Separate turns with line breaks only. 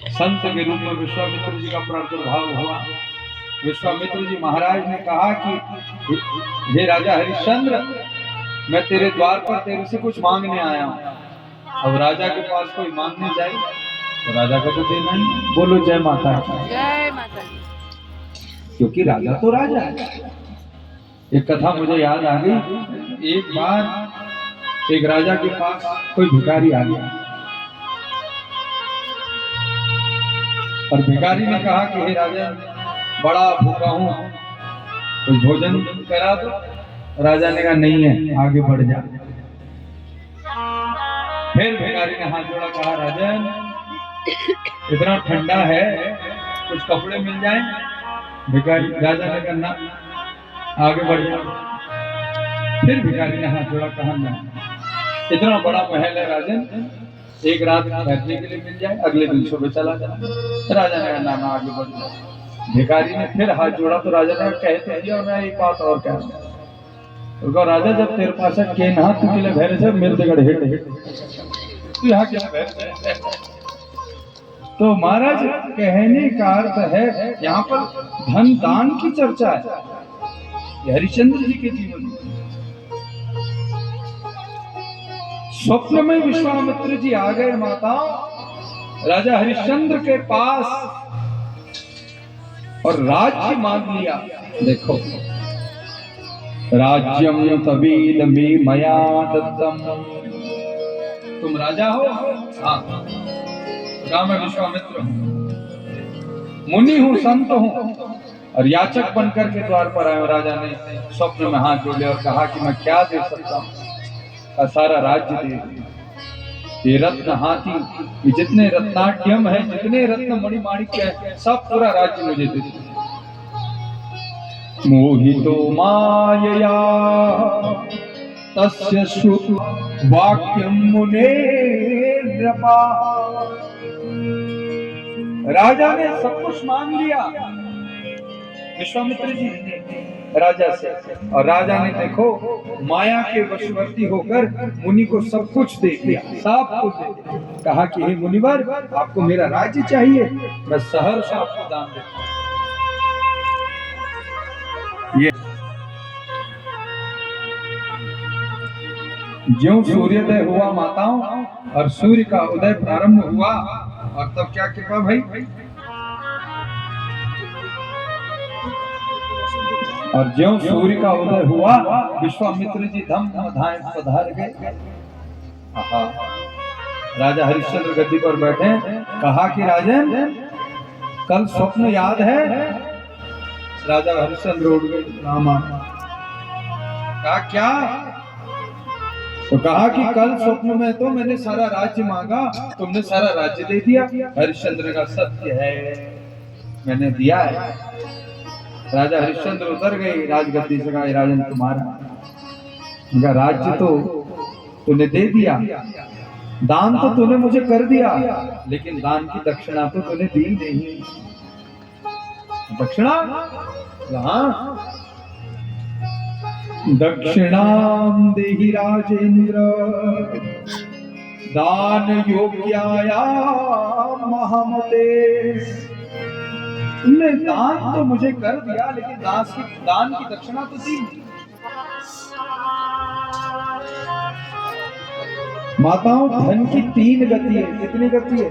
संत के रूप में विश्वामित्र जी का प्रादुर्भाव हुआ। विश्वामित्र जी महाराज ने कहा कि हे राजा हरिश्चंद्र, मैं तेरे द्वार पर तेरे से कुछ मांगने आया हूँ। अब राजा के पास कोई मांगने जाए तो राजा का तो देना ही। बोलो जय माता की।
जय माता दी।
क्योंकि राजा तो राजा है। एक कथा मुझे याद आ गई। एक बार एक राजा के पास कोई भिखारी आ गया और भिखारी ने कहा कि हे राजा, बड़ा भूखा हूँ, कुछ भोजन करा दो। राजा ने कहा नहीं है, आगे बढ़ जा। फिर भिखारी ने हाथ जोड़ा, कहा राजन, इतना ठंडा है, कुछ कपड़े मिल जाएं। भिखारी राजा ने कहा ना, आगे बढ़ जा। फिर भिखारी ने हाथ जोड़ा, कहा ना, इतना बड़ा महल है राजन, एक रात बैठने के लिए मिल जाए, अगले दिन सुबह चला जाए। राजा ने कहा ना, आगे बढ़ जा। भिखारी ने फिर हाथ जोड़ा तो राजा ने कहते दिया, मैं एक बात और कह रहा हूँ। राजा, जब तेरे पास के ना तू के लिए भैर से मेरे जगह हिट हिट तू यहाँ क्या भैर। तो महाराज कहने का अर्थ है, यहाँ पर धन दान की चर्चा है हरिश्चंद्र जी के जीवन में। स्वप्न में विश्वामित्र जी आ गए माता राजा हरिश्चंद्र के पास और राज्य मांग लिया। देखो, राज्यम तबीदमे मया दत्तम। तुम राजा हो? हाँ। कहा मैं विश्वामित्र हूं, मुनि हूं, संत हूं और याचक बनकर के द्वार पर आए। राजा ने स्वप्न में हाथ जोड़े और कहा कि मैं क्या दे सकता हूं? सारा राज्य दे दे। ये रत्न हाथी, ये जितने रत्नाट्यम है, जितने रत्न मणिमाणिक्य है, सब पूरा राज्य मुझे दे दे। मोहितो मायया तस्य श्रुत वाक्यम मुने नृपा। राजा ने सब कुछ मांग लिया विश्वामित्र जी राजा से, और राजा ने देखो माया के वशवर्ती होकर मुनि को सब कुछ दे दिया, सब कुछ दे दिया। कहा कि हे मुनिवर, आपको मेरा राज्य चाहिए, मैं सहर्ष आपको दान देता हूं। ये ज्यों सूर्योदय हुआ माताओं और सूर्य का उदय प्रारंभ हुआ, और तब क्या कृपा भाई, और ज्यों सूर्य का उदय हुआ विश्वामित्र जी धम धाम पधार गए। राजा हरिश्चंद्र गद्दी पर बैठे। कहा कि राजन, कल स्वप्न याद है? राजा हरिश्चंद्र उठ गए, रामा। कहा क्या? तो कहा कि कल स्वप्न में तो मैंने सारा राज्य मांगा, तुमने सारा राज्य दे दिया। हरिश्चंद्र का सत्य है, मैंने दिया है। राजा हरिश्चंद्र उतर गए राजगद्दी से। कहा राजन, तुम्हारा राज्य तो तूने दे दिया, दान तो तूने मुझे कर दिया, लेकिन दान की दक्षिणा तो तूने दी नहीं। दक्षिणा? हाँ, दक्षिणाम देहि राजेंद्र दान योग्याया महामते। तुमने दान तो मुझे कर दिया, लेकिन दान की दक्षिणा तो दी नहीं। माताओं, धन की तीन गति है। कितनी गति है?